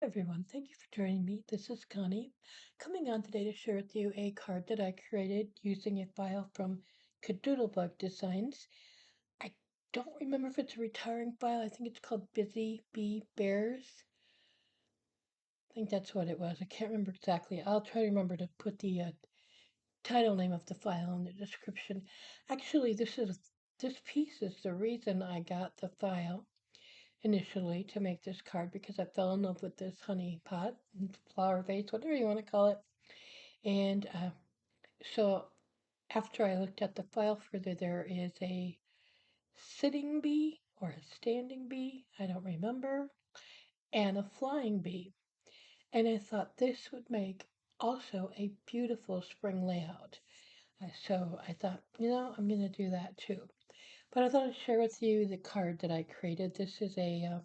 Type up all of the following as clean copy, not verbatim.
Everyone, thank you for joining me. This is Connie, coming on today to share with you a card that I created using a file from Kadoodle Bug Designs. I don't remember if it's a retiring file. I think it's called Busy Bee Bears. I think that's what it was. I can't remember exactly. I'll try to remember to put the title name of the file in the description. Actually, this piece is the reason I got the file initially to make this card because I fell in love with this honey pot, flower vase, whatever you want to call it. And so after I looked at the file further, there is a sitting bee or a standing bee, I don't remember, and a flying bee. And I thought this would make also a beautiful spring layout. So I thought, I'm going to do that too. But I thought I'd share with you the card that I created. This is a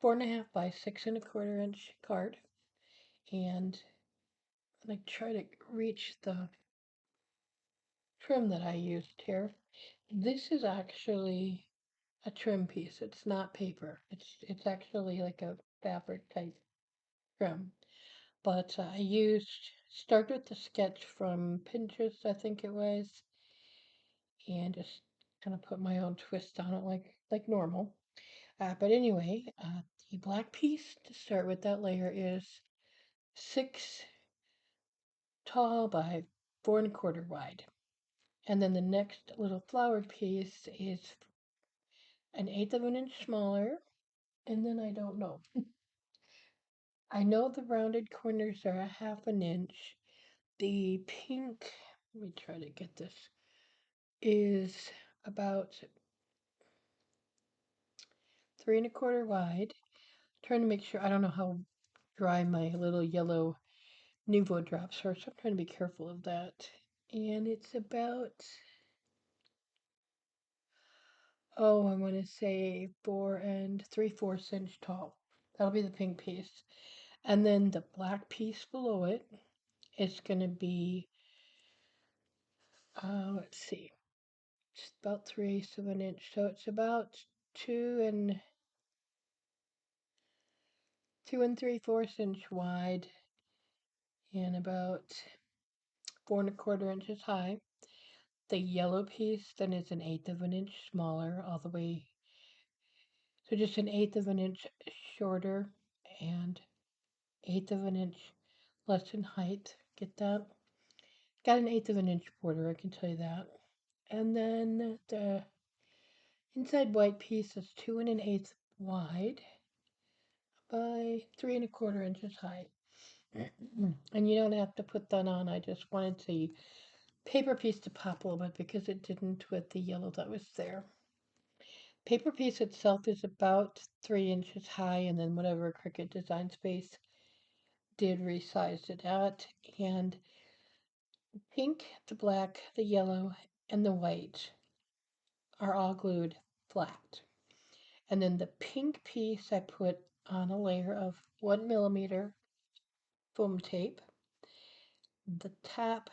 4.5 by 6.25 inch card, and I try to reach the trim that I used here. This is actually a trim piece. It's not paper. It's actually like a fabric type trim. But I started with the sketch from Pinterest, I think it was, and just kind of put my own twist on it like normal. But anyway, the black piece to start with that layer is 6 tall by 4.25 wide. And then the next little flowered piece is an eighth of an inch smaller. And then I don't know. I know the rounded corners are a half an inch. The pink, let me try to get this, is about 3.25 wide. Trying to make sure, I don't know how dry my little yellow Nuvo drops are, so I'm trying to be careful of that. And it's about, I want to say 4 and 3/4 inch tall. That'll be the pink piece. And then the black piece below it is going to be, let's see, it's about 3/8 of an inch. So it's about 2 and 3/4 inch wide and about 4.25 inches high. The yellow piece then is an eighth of an inch smaller, all the way, so just an eighth of an inch shorter and eighth of an inch less in height. Get that? Got an eighth of an inch border, I can tell you that. And then the inside white piece is 2 1/8 wide by 3.25 inches high. And you don't have to put that on. I just wanted the paper piece to pop a little bit because it didn't with the yellow that was there. Paper piece itself is about 3 inches high, and then whatever Cricut Design Space did resize it at. And pink, the black, the yellow, and the white are all glued flat. And then the pink piece I put on a layer of 1 millimeter foam tape. The top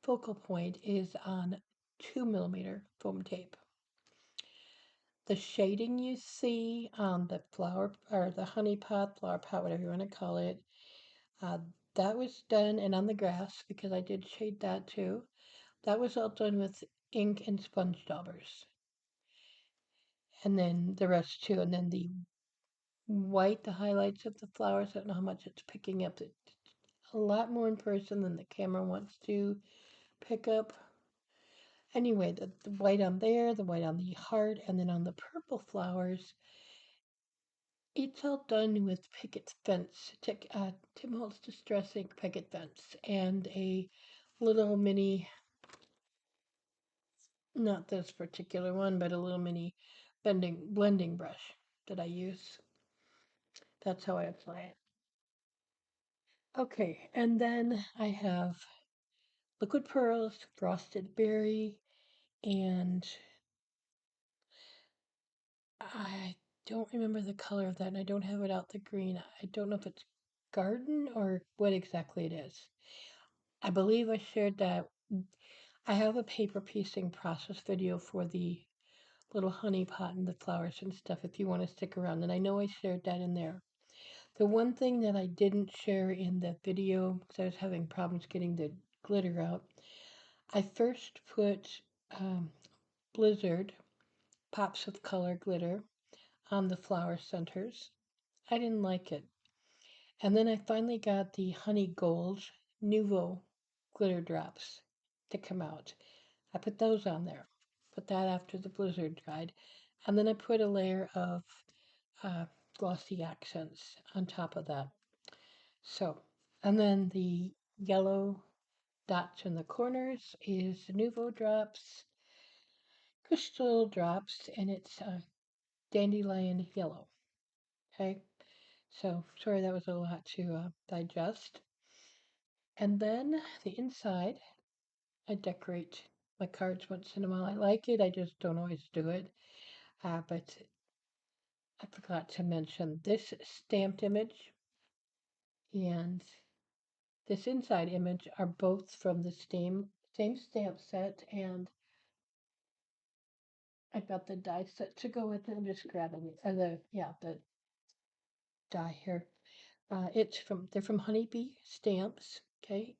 focal point is on 2 millimeter foam tape. The shading you see on the flower or the honey pot, flower pot, whatever you want to call it, uh, that was done, and on the grass because I did shade that too. That was all done with ink and sponge daubers. And then the rest too. And then the white, the highlights of the flowers, I don't know how much it's picking up. It's a lot more in person than the camera wants to pick up. Anyway, the white on there, the white on the heart, and then on the purple flowers, it's all done with picket fence, Tim Holtz Distress Ink picket fence, and a little mini, not this particular one, but a little mini blending brush that I use. That's how I apply it. Okay, and then I have liquid pearls, frosted berry, and I don't remember the color of that, and I don't have it out the green. I don't know if it's garden or what exactly it is. I believe I shared that. I have a paper piecing process video for the little honey pot and the flowers and stuff if you want to stick around, and I know I shared that in there. The one thing that I didn't share in the video, because I was having problems getting the glitter out, I first put Blizzard pops of color glitter on the flower centers. I didn't like it. And then I finally got the Honey Gold Nouveau glitter drops to come out. I put those on there. Put that after the blizzard dried. And then I put a layer of uh, glossy accents on top of that. So, and then the yellow dots in the corners is Nouveau Drops, Crystal Drops, and it's dandelion yellow. Okay, so sorry that was a lot to digest. And then the inside, I decorate my cards once in a while. I like it, I just don't always do it. But I forgot to mention this stamped image and this inside image are both from the same stamp set, and I got the die set to go with it. I'm just grabbing it. The die here. They're from Honeybee Stamps. Okay,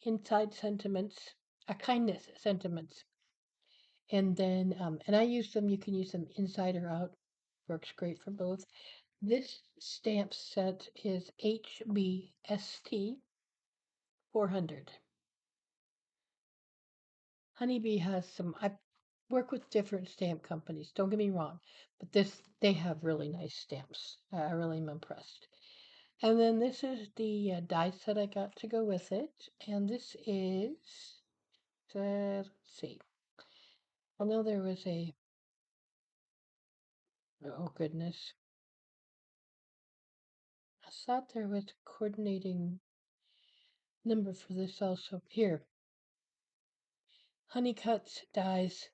inside sentiments, kindness sentiments, and then and I use them. You can use them inside or out. Works great for both. This stamp set is HBST 400. Honeybee has some. I work with different stamp companies. Don't get me wrong, but they have really nice stamps. I really am impressed. And then this is the die set I got to go with it, and this is. Let's see. I know there was a. Oh goodness, I thought there was a coordinating number for this also. Here, Honeycuts dies.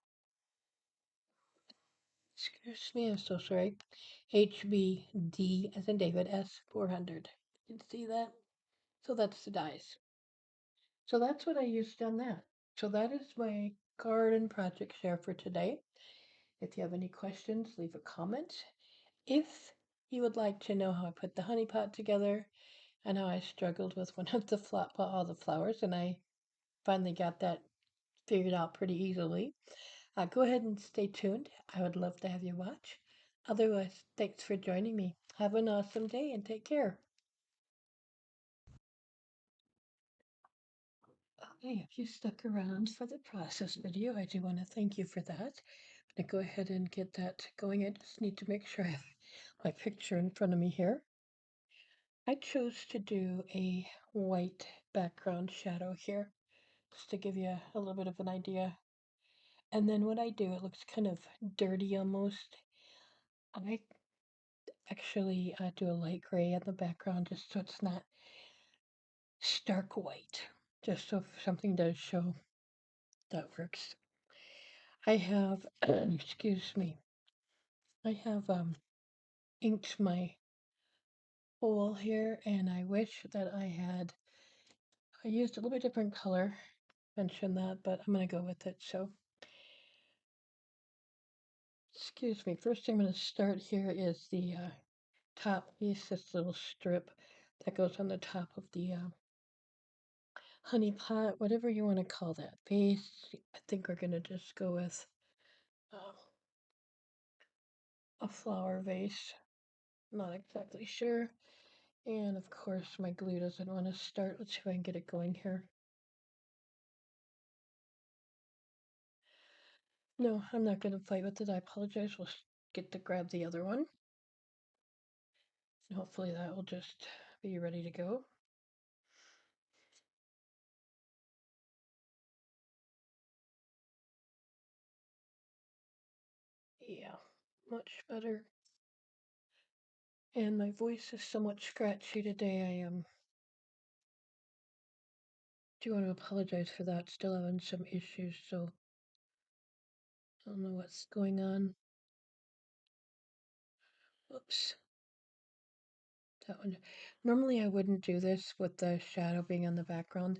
Excuse me, I'm so sorry. HBD as in David S 400. You can see that? So that's the dies. So that's what I used on that. So that is my garden project share for today. If you have any questions, leave a comment. If you would like to know how I put the honey pot together and how I struggled with one of the all the flowers, and I finally got that figured out pretty easily, go ahead and stay tuned. I would love to have you watch. Otherwise, thanks for joining me. Have an awesome day and take care. Okay, if you stuck around for the process video, I do want to thank you for that. I'm going to go ahead and get that going. I just need to make sure I have my picture in front of me here. I chose to do a white background shadow here, just to give you a little bit of an idea. And then what I do, it looks kind of dirty almost. I actually do a light gray in the background just so it's not stark white. Just so if something does show, that works. I have, excuse me, I have inked my hole here, and I wish that I used a little bit different color. Mentioned that, but I'm going to go with it. So, excuse me, first thing I'm going to start here is the top piece, this little strip that goes on the top of the honey pot, whatever you want to call that base. I think we're going to just go with um, a flower vase. Not exactly sure. And of course, my glue doesn't want to start. Let's see if I can get it going here. No, I'm not going to fight with it. I apologize. We'll get to grab the other one. And hopefully that will just be ready to go. Yeah, much better. And my voice is somewhat scratchy today. I do want to apologize for that. Still having some issues, so I don't know what's going on. Oops. That one. Normally I wouldn't do this with the shadow being on the background,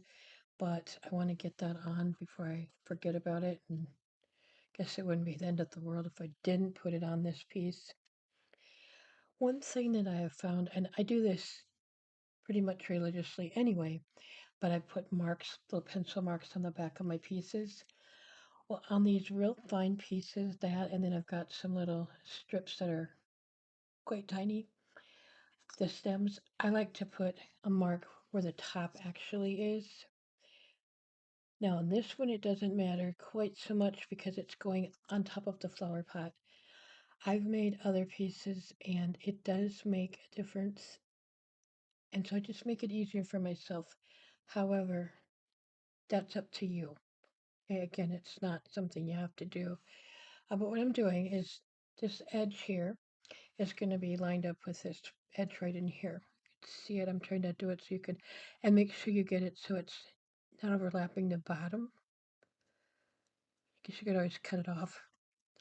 but I want to get that on before I forget about it. And I guess it wouldn't be the end of the world if I didn't put it on this piece. One thing that I have found, and I do this pretty much religiously anyway, but I put marks, little pencil marks on the back of my pieces. Well, on these real fine pieces, that, and then I've got some little strips that are quite tiny, the stems, I like to put a mark where the top actually is. Now, on this one, it doesn't matter quite so much because it's going on top of the flower pot. I've made other pieces and it does make a difference, and so I just make it easier for myself. However, that's up to you. Okay, again, it's not something you have to do. But what I'm doing is this edge here is going to be lined up with this edge right in here. See it? I'm trying to do it so you can, and make sure you get it so it's not overlapping the bottom. Because you could always cut it off.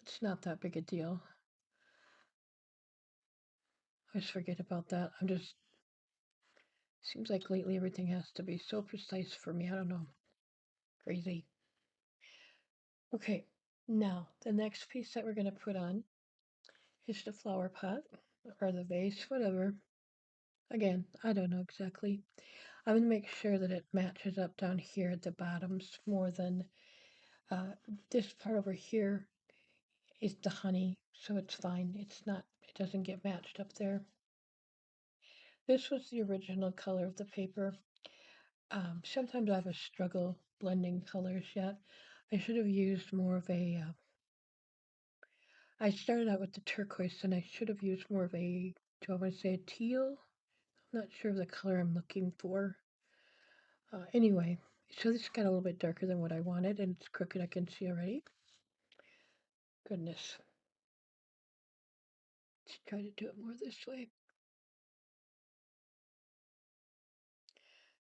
It's not that big a deal. I always forget about that. I'm just, seems like lately everything has to be so precise for me. I don't know. Crazy. Okay, now the next piece that we're going to put on is the flower pot or the vase, whatever. Again, I don't know exactly. I'm going to make sure that it matches up down here at the bottoms more than this part over here is the honey, so it's fine. It's not, it doesn't get matched up there. This was the original color of the paper. Sometimes I have a struggle blending colors yet. I should have used more of a, I started out with the turquoise and I should have used more of a, do I want to say a teal? I'm not sure of the color I'm looking for. Anyway, so this got a little bit darker than what I wanted and it's crooked, I can see already. Goodness. Let's try to do it more this way.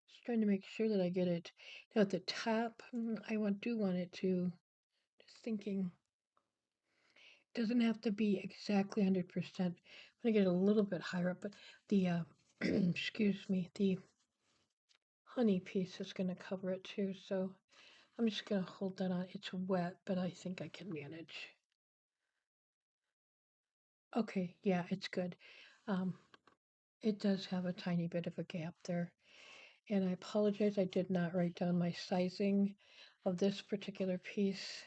Just trying to make sure that I get it. Now at the top, do want it to, just thinking, it doesn't have to be exactly 100%. I'm going to get a little bit higher up, but the, excuse me, the honey piece is going to cover it too. So I'm just going to hold that on. It's wet, but I think I can manage. Okay, yeah, it's good. Um, it does have a tiny bit of a gap there. And I apologize, I did not write down my sizing of this particular piece.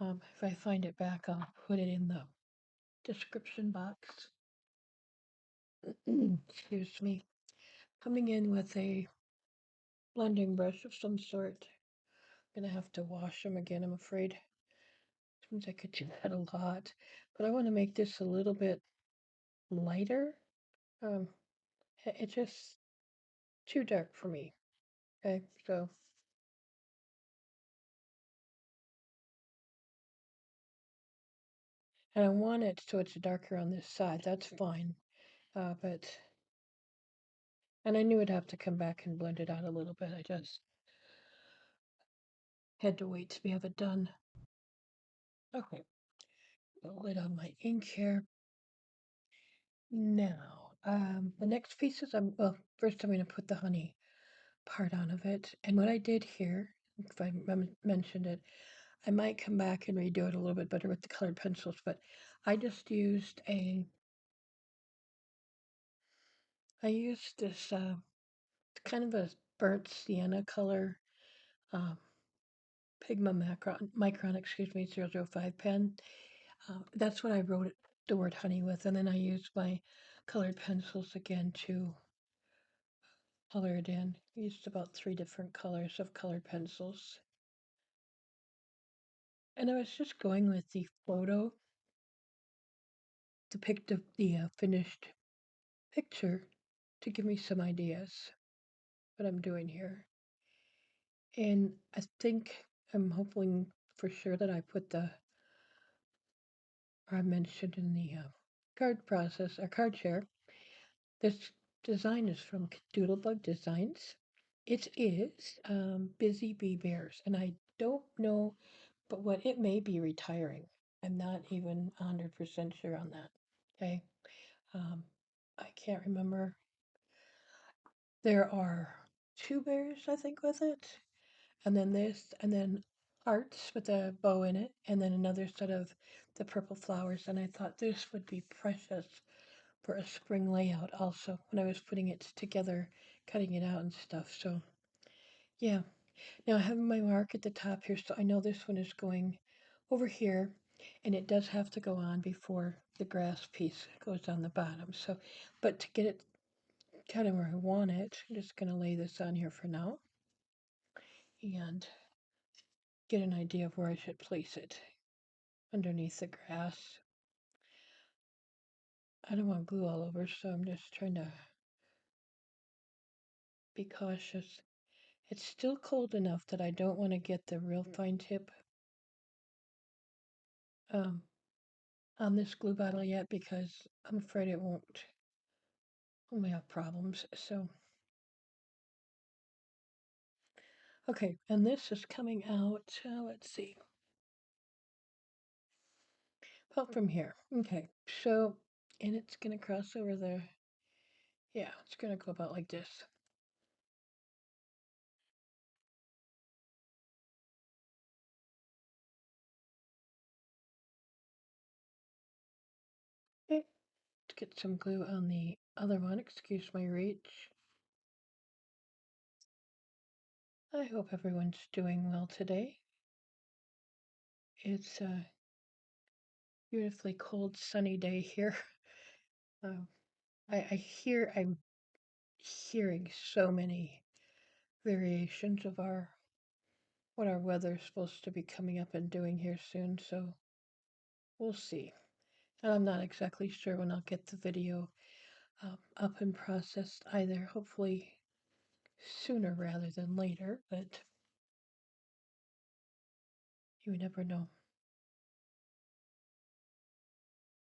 If I find it back, I'll put it in the description box. Excuse me. Coming in with a blending brush of some sort. I'm gonna have to wash them again, I'm afraid. Seems I could do that a lot. But I want to make this a little bit lighter. Um, it's just too dark for me. Okay, so, and I want it so it's darker on this side. That's fine. But, and I knew I'd have to come back and blend it out a little bit. I just had to wait to have it done. Okay, the lid on my ink here. Now, the next piece is, well, first I'm going to put the honey part on of it. And what I did here, if I mentioned it, I might come back and redo it a little bit better with the colored pencils, but I just used I used this kind of a burnt sienna color, um, Pigma Micron, excuse me, 005 pen. That's what I wrote the word honey with, and then I used my colored pencils again to color it in. I used about 3 different colors of colored pencils. And I was just going with the photo to pick the finished picture to give me some ideas what I'm doing here. And I think I'm hoping for sure that I put or I mentioned in the card process, or card share, this design is from Kadoodle Bug Designs. It is Busy Bee Bears, and I don't know, but what it may be retiring. I'm not even 100% sure on that. Okay. Um, I can't remember. There are 2 bears, I think, with it, and then this, and then hearts with a bow in it, and then another set of the purple flowers. And I thought this would be precious for a spring layout also when I was putting it together, cutting it out and stuff. So yeah. Now I have my mark at the top here, so I know this one is going over here, and it does have to go on before the grass piece goes on the bottom. So, but to get it kind of where I want it, I'm just going to lay this on here for now and get an idea of where I should place it underneath the grass. I don't want glue all over, so I'm just trying to be cautious. It's still cold enough that I don't want to get the real fine tip um, on this glue bottle yet because I'm afraid it won't. We have problems. So, okay, and this is coming out, let's see, about from here. Okay, so, and it's going to cross over the, yeah, it's going to go about like this. Okay, let's get some glue on the other one. Excuse my reach. I hope everyone's doing well today. It's a beautifully cold, sunny day here. Um, I'm hearing so many variations of what our weather's supposed to be coming up and doing here soon, so we'll see. And I'm not exactly sure when I'll get the video up and processed either. Hopefully sooner rather than later, but you never know.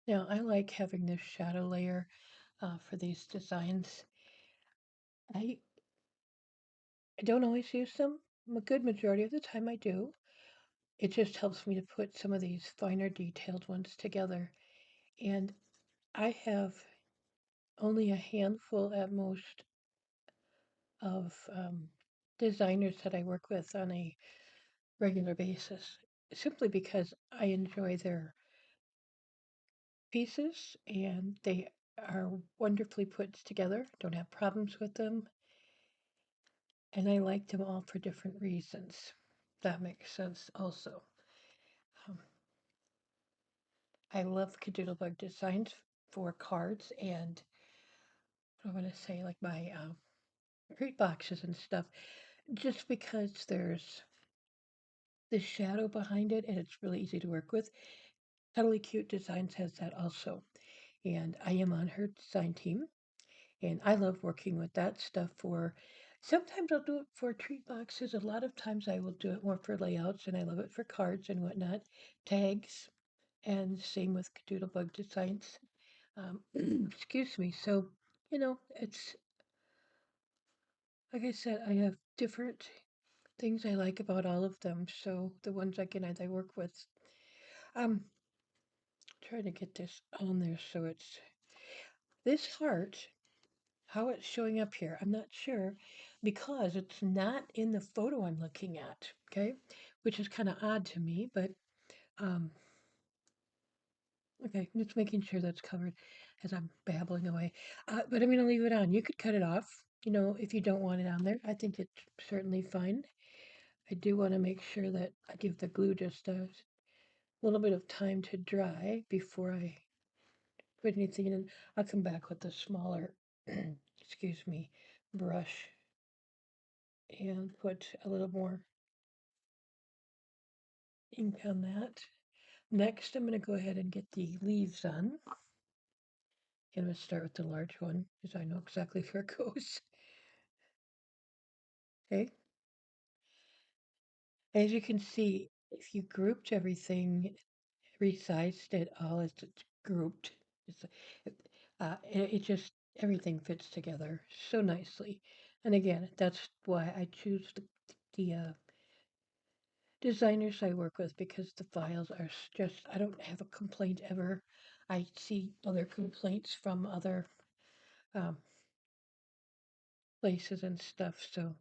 Now, I like having this shadow layer for these designs. I, I don't always use them. A good majority of the time I do. It just helps me to put some of these finer detailed ones together. And I have only a handful at most of designers that I work with on a regular basis, simply because I enjoy their pieces and they are wonderfully put together, don't have problems with them, and I like them all for different reasons. That makes sense also. Um, I love Kadoodle Bug Designs for cards and I want to say like my treat boxes and stuff, just because there's the shadow behind it and it's really easy to work with. Totally Cute Designs has that also. And I am on her design team. And I love working with that stuff for, sometimes I'll do it for treat boxes. A lot of times I will do it more for layouts and I love it for cards and whatnot, tags, and same with Doodle Bug Designs. Excuse me. So, it's, like I said, I have different things I like about all of them. So the ones I work with. Um, trying to get this on there so it's this heart, how it's showing up here. I'm not sure because it's not in the photo I'm looking at. Okay, which is kind of odd to me, but um, okay, just making sure that's covered as I'm babbling away. But I'm gonna leave it on. You could cut it off. If you don't want it on there, I think it's certainly fine. I do want to make sure that I give the glue just a little bit of time to dry before I put anything in. I'll come back with a smaller, excuse me, brush and put a little more ink on that. Next, I'm going to go ahead and get the leaves on. I'm going to start with the large one because I know exactly where it goes. Okay. As you can see, if you grouped everything, resized it all as it's grouped, it's, it just, everything fits together so nicely. And again, that's why I choose the designers I work with because the files are just, I don't have a complaint ever. I see other complaints from other um, places and stuff. So,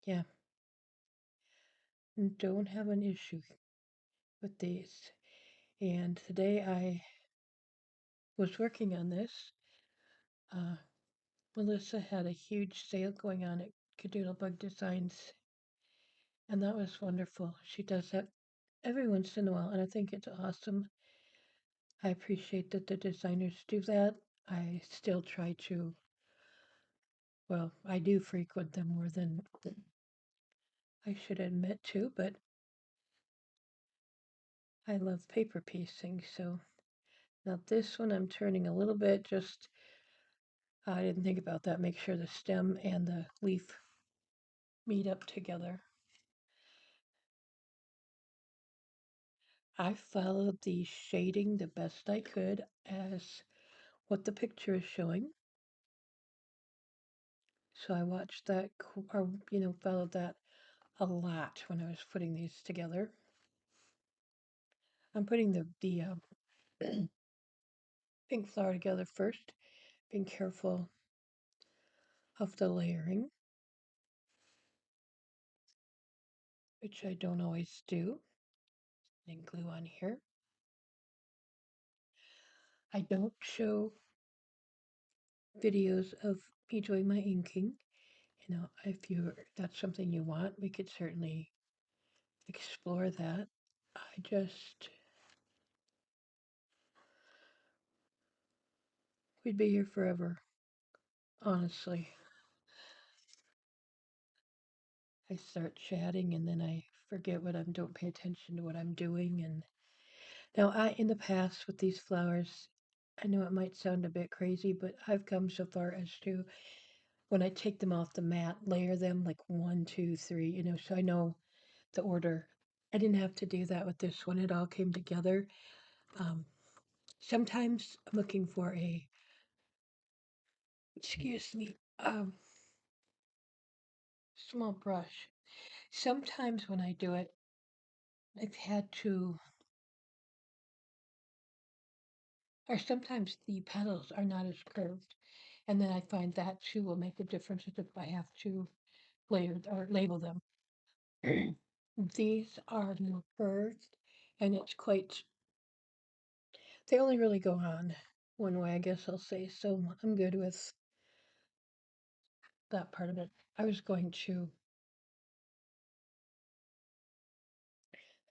yeah, don't have an issue with these. And today I was working on this. Uh, Melissa had a huge sale going on at Kadoodle Bug Designs, and that was wonderful. She does that every once in a while, and I think it's awesome. I appreciate that the designers do that. I still try to, well, I do frequent them more than I should admit to, but I love paper piecing. So now this one I'm turning a little bit, just I didn't think about that. Make sure the stem and the leaf meet up together. I followed the shading the best I could as what the picture is showing. So I watched that, or, followed that a lot when I was putting these together. I'm putting the pink flower together first, being careful of the layering, which I don't always do. And glue on here. I don't show videos of me doing my inking. If that's something you want, we could certainly explore that. I just we'd be here forever, honestly. I start chatting and then I forget don't pay attention to what I'm doing. And now in the past with these flowers, I know it might sound a bit crazy, but I've come so far as to when I take them off the mat, layer them like one, two, three, so I know the order. I didn't have to do that with this one. It all came together. Um, Sometimes I'm looking for excuse me, small brush. Sometimes when I do it, I've had to, or sometimes the petals are not as curved. And then I find that too will make a difference if I have to layer or label them. These are more curved and it's quite, they only really go on one way, I guess I'll say. So I'm good with that part of it. I was going to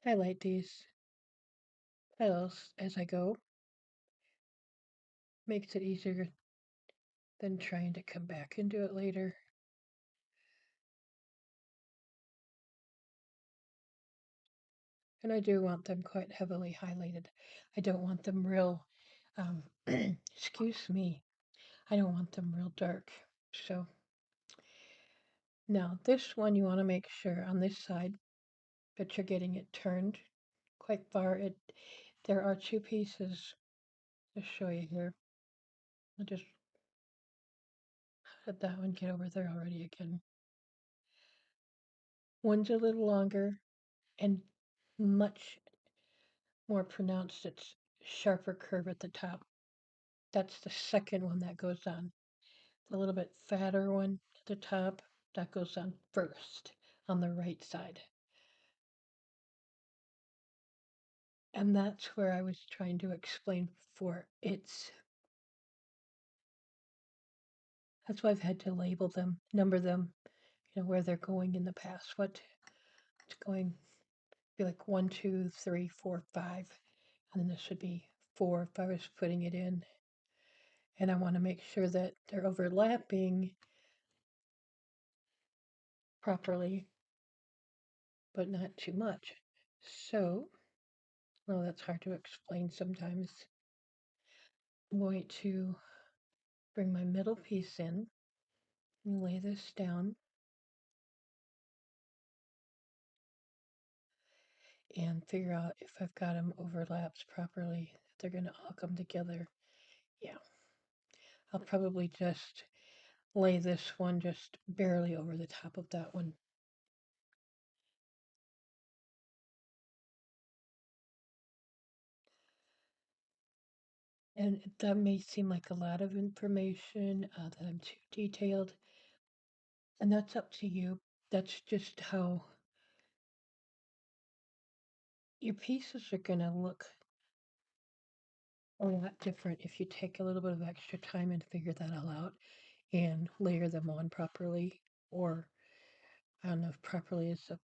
highlight these petals as I go. Makes it easier than trying to come back and do it later. And I do want them quite heavily highlighted. I don't want them real, excuse me, I don't want them real dark. So now this one you want to make sure on this side that you're getting it turned quite far. There are two pieces to show you here. I'll just let that one get over there already again. One's a little longer and much more pronounced. It's sharper curve at the top. That's the second one that goes on. The little bit fatter one at the top, that goes on first on the right side. And that's where I was trying to explain before. That's why I've had to label them, number them, where they're going in the past. It's going be like 1, 2, 3, 4, 5, and then this would be 4 if I was putting it in. And I want to make sure that they're overlapping properly, but not too much. So, well, that's hard to explain sometimes. I'm going to bring my middle piece in and lay this down and figure out if I've got them overlaps properly, if they're going to all come together. Yeah, I'll probably just lay this one just barely over the top of that one. And that may seem like a lot of information, that I'm too detailed, and that's up to you. That's just how your pieces are going to look a lot different if you take a little bit of extra time and figure that all out and layer them on properly. Or, I don't know if properly is a,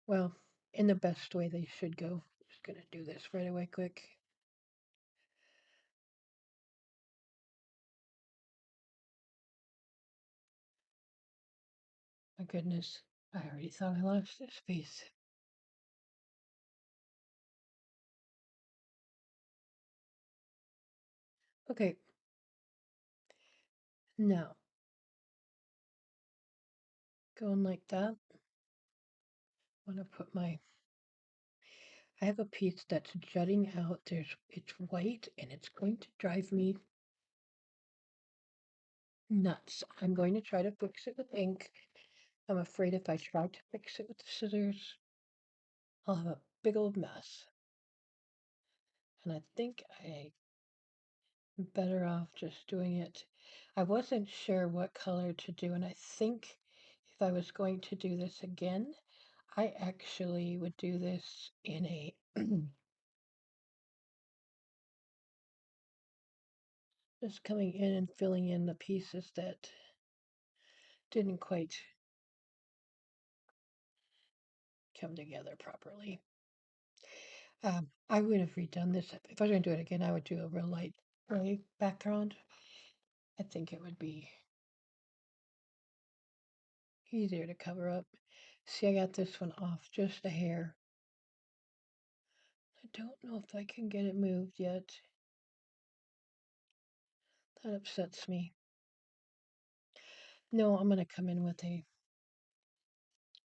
well, in the best way they should go. Just gonna do this right away quick. My goodness, I already thought I lost this piece. Okay, now going like that. I'm gonna put my, I have a piece that's jutting out. It's white and it's going to drive me nuts. I'm going to try to fix it with ink. I'm afraid if I try to fix it with the scissors, I'll have a big old mess. And I think I'm better off just doing it. I wasn't sure what color to do, and I think if I was going to do this again, I actually would do this in a just coming in and filling in the pieces that didn't quite come together properly. I would have redone this. If I was going to do it again, I would do a real light gray background. I think it would be easier to cover up. See, I got this one off just a hair. I don't know if I can get it moved yet. That upsets me. No, I'm going to come in with a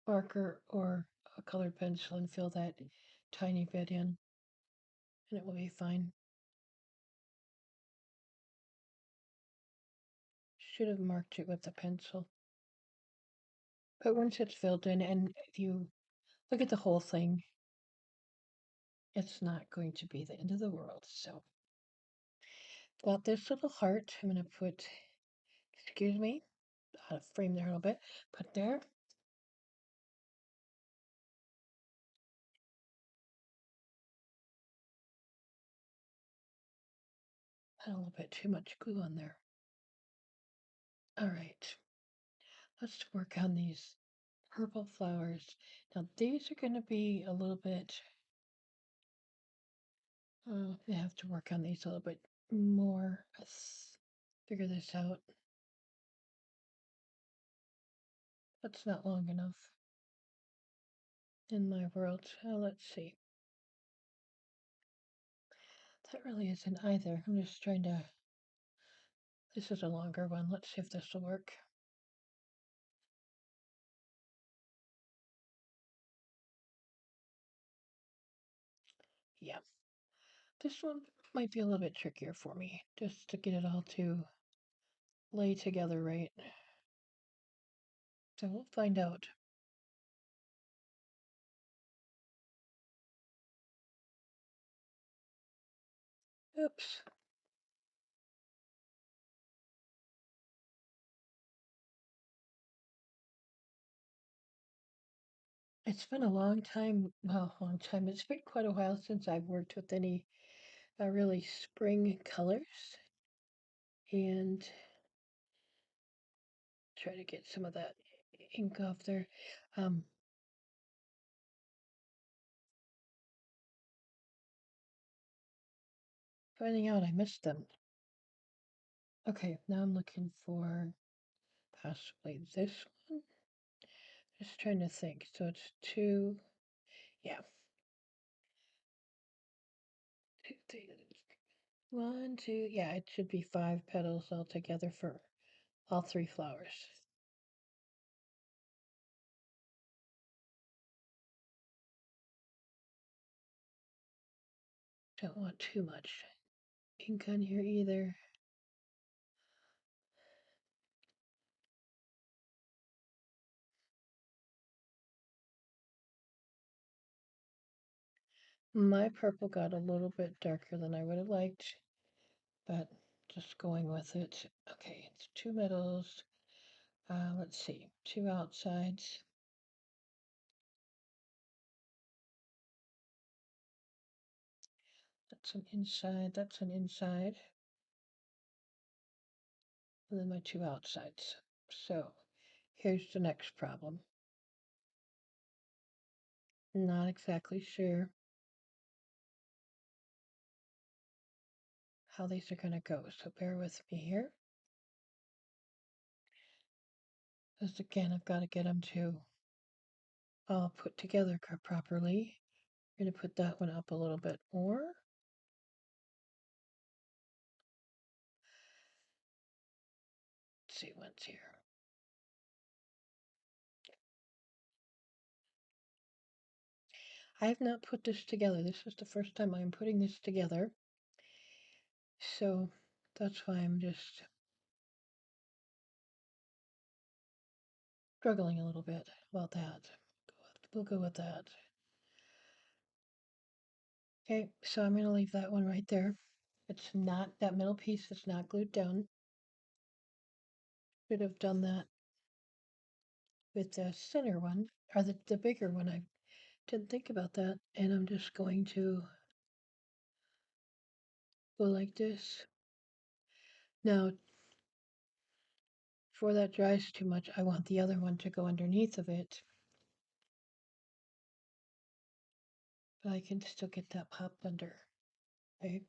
marker or a colored pencil and fill that tiny bit in, and it will be fine. Should have marked it with a pencil. But once it's filled in, and if you look at the whole thing, it's not going to be the end of the world. So, got this little heart. I'm going to put, excuse me, out of frame there a little bit. Put there. Had a little bit too much glue on there. All right, let's work on these purple flowers. Now these are going to be a little bit, I have to work on these a little bit more. Let's figure this out. That's not long enough in my world. Let's see. That really isn't either. I'm just trying to, this is a longer one. Let's see if this will work. Yeah, this one might be a little bit trickier for me, just to get it all to lay together right. So we'll find out. Oops. It's been a long time, well, long time. It's been quite a while since I've worked with any really spring colors, and try to get some of that ink off there. Um, Finding out I missed them. Okay, now I'm looking for possibly this one. Just trying to think. So it's two, yeah, two, three, one, two, yeah, it should be five petals altogether for all three flowers. Don't want too much ink on here either. My purple got a little bit darker than I would have liked, but just going with it. Okay, it's two middles. Let's see, two outsides. That's an inside, that's an inside. And then my two outsides. So here's the next problem. Not exactly sure how these are going to go, so bear with me here. Because again, I've got to get them to all put together properly. I'm going to put that one up a little bit more. Let's see what's here. I have not put this together. This is the first time I'm putting this together. So that's why I'm just struggling a little bit about that. We'll go with that. Okay, so I'm going to leave that one right there. It's not, that middle piece is not glued down. Should have done that with the center one, or the bigger one. I didn't think about that. And I'm just going to go like this. Now, before that dries too much, I want the other one to go underneath of it. But I can still get that popped under. Okay.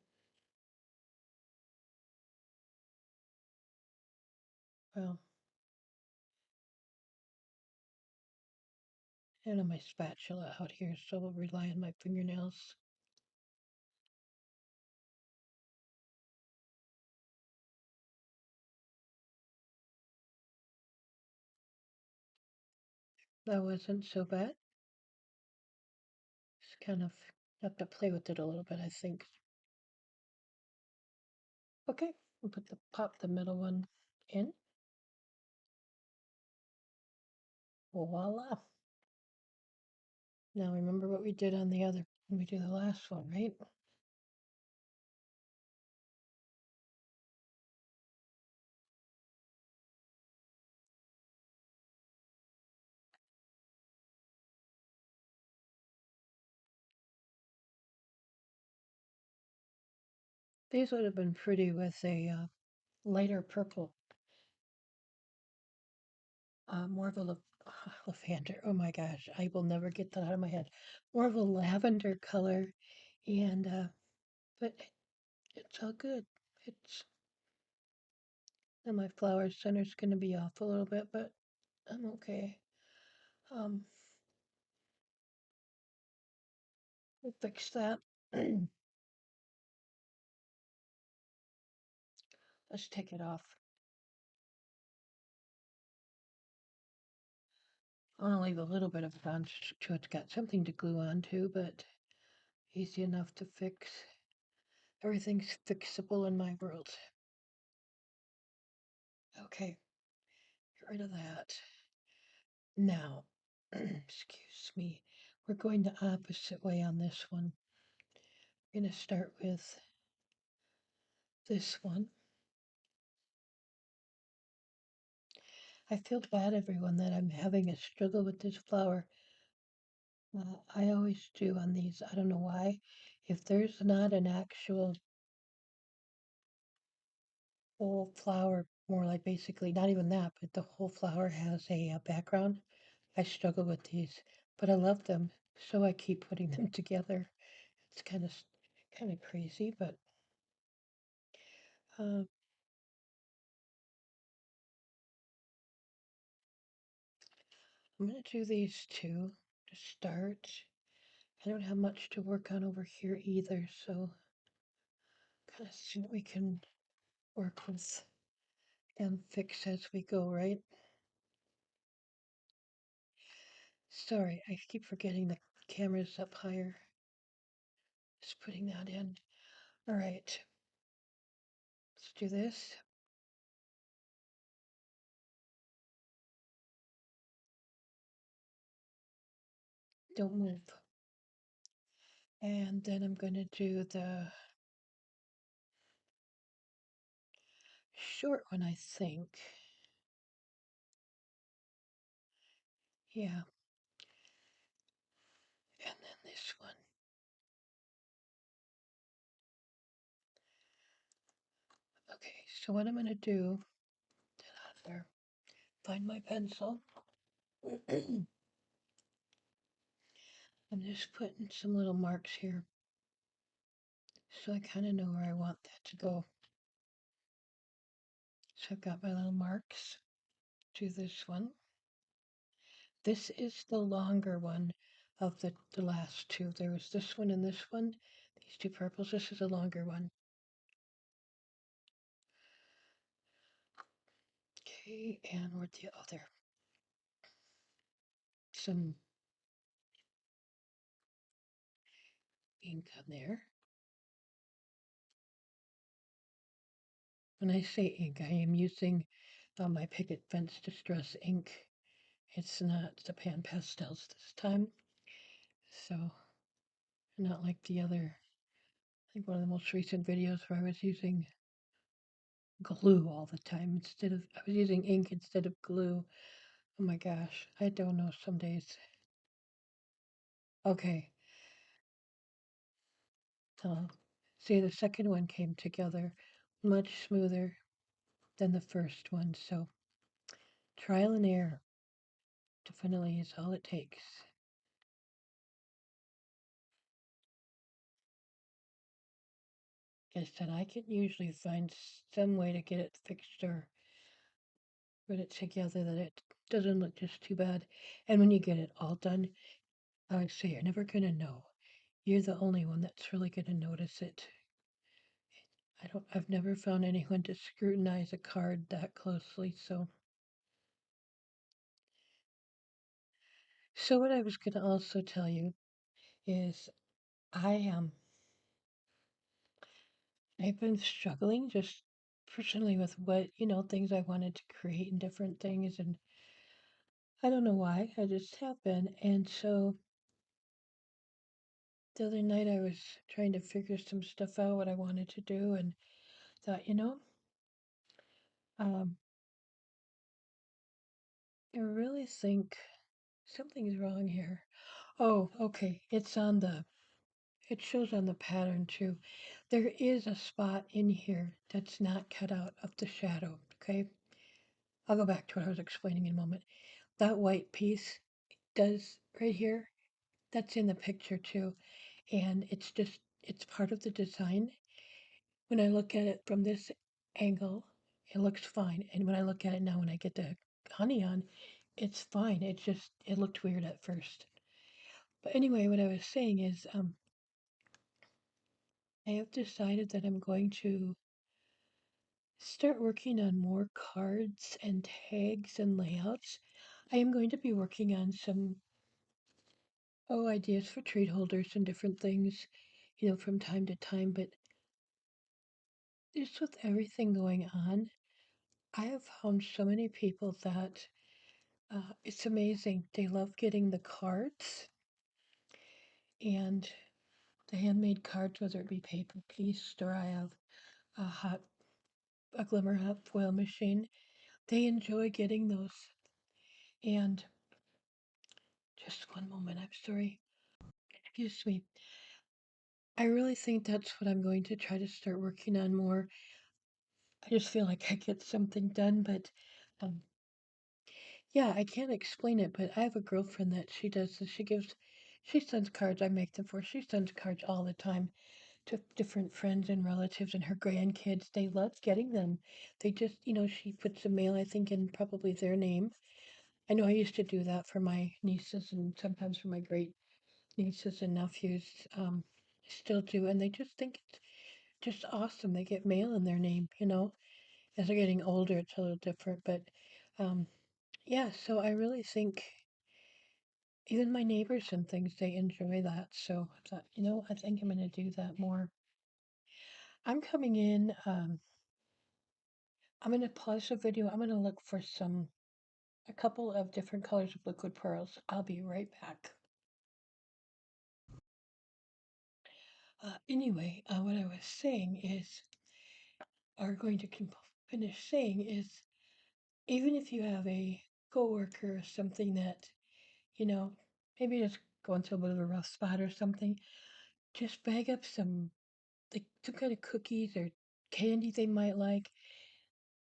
Well, I don't have my spatula out here, so I'll rely on my fingernails. That wasn't so bad. Just kind of have to play with it a little bit, I think. Okay, we'll pop the middle one in. Voila. Now remember what we did on the other when we do the last one, right? These would have been pretty with a lighter purple, more of a lavender. Oh my gosh, I will never get that out of my head. More of a lavender color, and but it's all good. It's and my flower center's going to be off a little bit, but I'm okay. Um, we'll fix that. Let's take it off. I want to leave a little bit of it on so it's got something to glue on to, but easy enough to fix. Everything's fixable in my world. Okay, get rid of that. Now, excuse me, we're going the opposite way on this one. We're going to start with this one. I feel bad, everyone, that I'm having a struggle with this flower. I always do on these. I don't know why. If there's not an actual whole flower, more like basically not even that, but the whole flower has a background, I struggle with these, but I love them, so I keep putting them together. It's kind of crazy, but uh, I'm gonna do these two to start. I don't have much to work on over here either, so kind of see what we can work with and fix as we go, right? Sorry, I keep forgetting the camera's up higher. Just putting that in. All right, let's do this. Don't move. And then I'm going to do the short one, I think. Yeah. And then this one. Okay, so what I'm going to do, get out of there, find my pencil. I'm just putting some little marks here so I kind of know where I want that to go. So I've got my little marks to this one. This is the longer one of the last two. There was this one and this one. These two purples. This is a longer one. Okay, and where'd the other? Some ink on there. When I say ink, I am using my Picket Fence Distress ink. It's not the pan pastels this time. So, not like the other, I think one of the most recent videos where I was using glue all the time I was using ink instead of glue. Oh my gosh, I don't know some days. Okay, see, the second one came together much smoother than the first one, so trial and error definitely is all it takes. Like I said, I can usually find some way to get it fixed or put it together that it doesn't look just too bad. And when you get it all done, I would say you're never going to know. You're the only one that's really going to notice it. I've never found anyone to scrutinize a card that closely, so. So what I was going to also tell you is I I've been struggling just personally with what, things I wanted to create and different things, and I don't know why, I just have been. And so the other night I was trying to figure some stuff out what I wanted to do and thought, um, I really think something's wrong here. Oh, okay. It shows on the pattern too. There is a spot in here that's not cut out of the shadow, okay? I'll go back to what I was explaining in a moment. That white piece does right here, that's in the picture too. And it's part of the design. When I look at it from this angle, it looks fine. And when I look at it now, when I get the honey on, it's fine. It looked weird at first. But anyway, what I was saying is, I have decided that I'm going to start working on more cards and tags and layouts. I am going to be working on some ideas for treat holders and different things, from time to time. But just with everything going on, I have found so many people that it's amazing. They love getting the cards and the handmade cards, whether it be paper pieced or I have a a glimmer hot foil machine. They enjoy getting those. And just one moment, I'm sorry. Excuse me. I really think that's what I'm going to try to start working on more. I just feel like I get something done, but um, yeah, I can't explain it. But I have a girlfriend that she does this. She sends cards. I make them for her. She sends cards all the time to different friends and relatives and her grandkids. They love getting them. They just, she puts the mail, I think, in probably their name. I know I used to do that for my nieces and sometimes for my great nieces and nephews. Still do, and they just think it's just awesome. They get mail in their name. As they're getting older, it's a little different, but um, yeah. So I really think even my neighbors and things they enjoy that. So I thought, I think I'm going to do that more. I'm coming in. I'm going to pause the video. I'm going to look for a couple of different colors of liquid pearls. I'll be right back. Anyway, what I was saying is, or going to finish saying is, even if you have a coworker or something that, you know, maybe just going through a bit of a rough spot or something, just bag up some kind of cookies or candy they might like,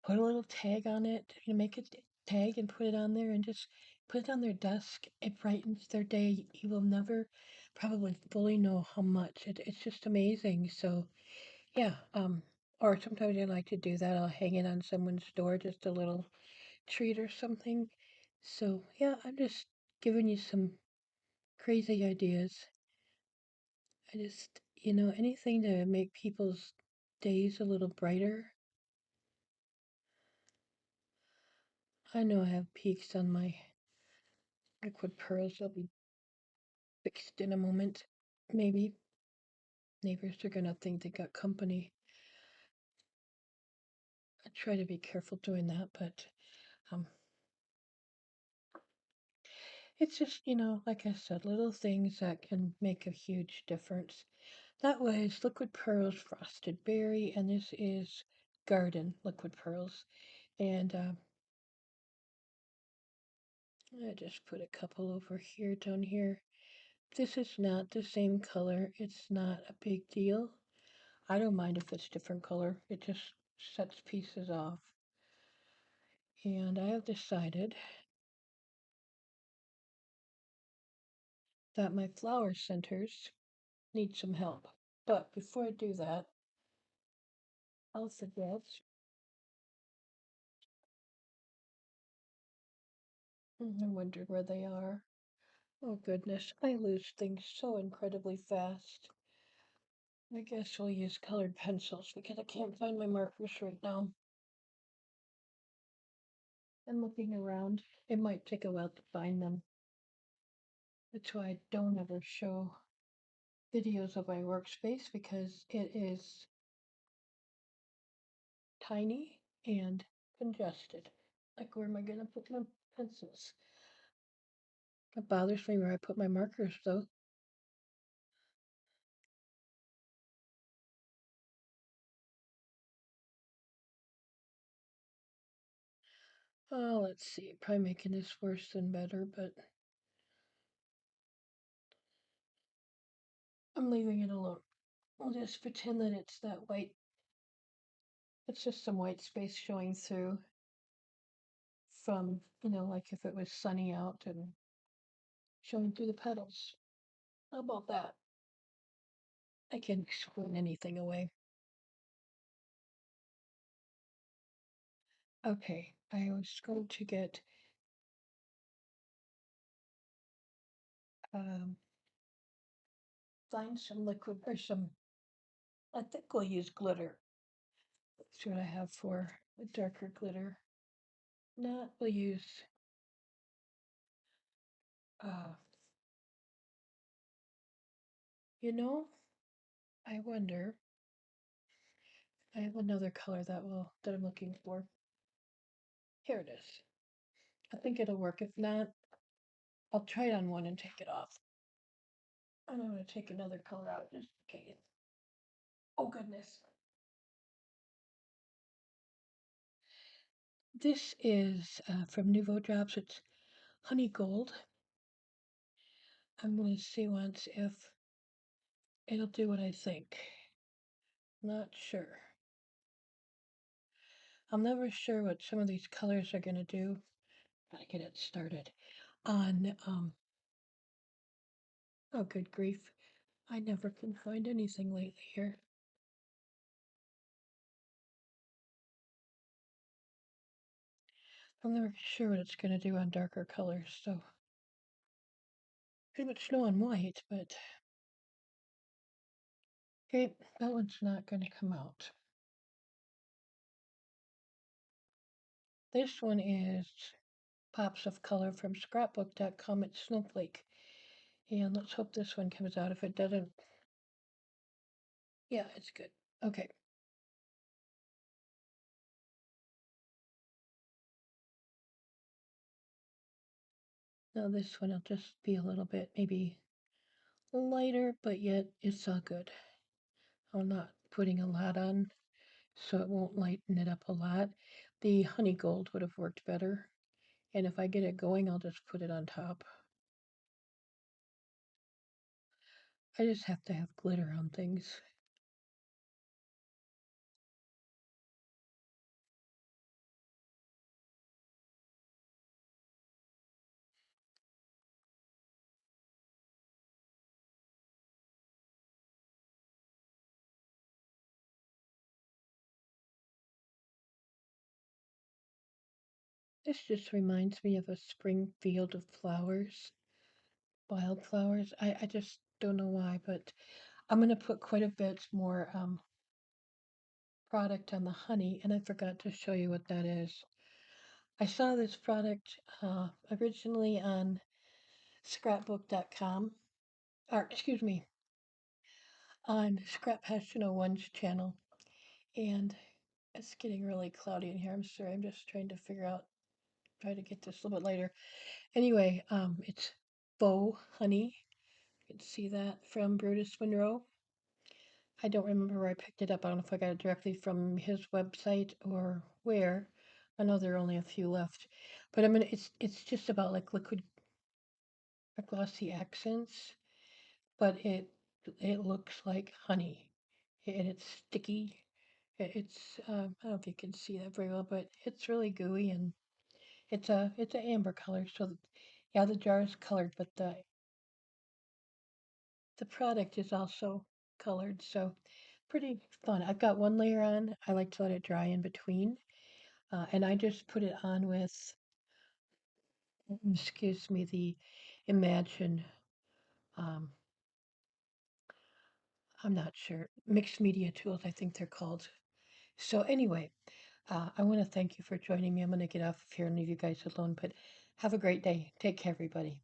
put a little tag on it, make a tag and put it on there and just put it on their desk. It brightens their day. You will never probably fully know how much. It's just amazing. So, yeah, or sometimes I like to do that. I'll hang it on someone's door, just a little treat or something. So, yeah, I'm just giving you some crazy ideas. I just, anything to make people's days a little brighter. I know I have peaks on my liquid pearls. They'll be fixed in a moment. Maybe neighbors are gonna think they got company. I try to be careful doing that, but um, it's just, like I said, little things that can make a huge difference. That was liquid pearls, frosted berry, and this is garden liquid pearls. And I just put a couple over here, down here. This is not the same color. It's not a big deal. I don't mind if it's different color. It just sets pieces off. And I have decided that my flower centers need some help. But before I do that, I'll suggest, I wonder where they are. Oh goodness, I lose things so incredibly fast. I guess we'll use colored pencils because I can't find my markers right now. And looking around, it might take a while to find them. That's why I don't ever show videos of my workspace because it is tiny and congested. Like, where am I going to put my pencils? It bothers me where I put my markers, though. Oh, let's see. Probably making this worse than better, but I'm leaving it alone. I'll just pretend that it's that white. It's just some white space showing through from, like if it was sunny out and showing through the petals. How about that? I can explain anything away. Okay, I was going to get um, find some liquid or some. I think we'll use glitter. Let's see what I have for a darker glitter. Not we'll use. Uh, you know, I wonder. I have another color that I'm looking for. Here it is. I think it'll work. If not, I'll try it on one and take it off. And I'm going to take another color out just in case. Oh goodness. This is from Nouveau Drops. It's honey gold. I'm going to see once if it'll do what I think. Not sure. I'm never sure what some of these colors are going to do. Gotta get it started. On, oh good grief. I never can find anything lately here. I'm never sure what it's going to do on darker colors, so pretty much know on white, but okay, that one's not going to come out. This one is Pops of Color from scrapbook.com. It's Snowflake. And let's hope this one comes out. If it doesn't, yeah, it's good. Okay. Now this one will just be a little bit maybe lighter, but yet it's all good. I'm not putting a lot on, so it won't lighten it up a lot. The honey gold would have worked better. And if I get it going, I'll just put it on top. I just have to have glitter on things. This just reminds me of a spring field of flowers, wildflowers. I just don't know why, but I'm going to put quite a bit more product on the honey, and I forgot to show you what that is. I saw this product originally on scrapbook.com, or excuse me, on Scrap Passion 01's channel, and it's getting really cloudy in here. I'm sorry, I'm just trying to try to get this a little bit later. Anyway, it's faux honey. You can see that from Brutus Monroe. I don't remember where I picked it up. I don't know if I got it directly from his website or where. I know there are only a few left, but I mean it's just about like liquid or glossy accents, but it looks like honey, and it's sticky. It's I don't know if you can see that very well, but it's really gooey and it's a amber color. So yeah, the jar is colored, but the product is also colored. So pretty fun. I've got one layer on. I like to let it dry in between. And I just put it on with, excuse me, the Imagine, um, I'm not sure, mixed media tools, I think they're called. So, anyway, I want to thank you for joining me. I'm going to get off of here and leave you guys alone, but have a great day. Take care, everybody.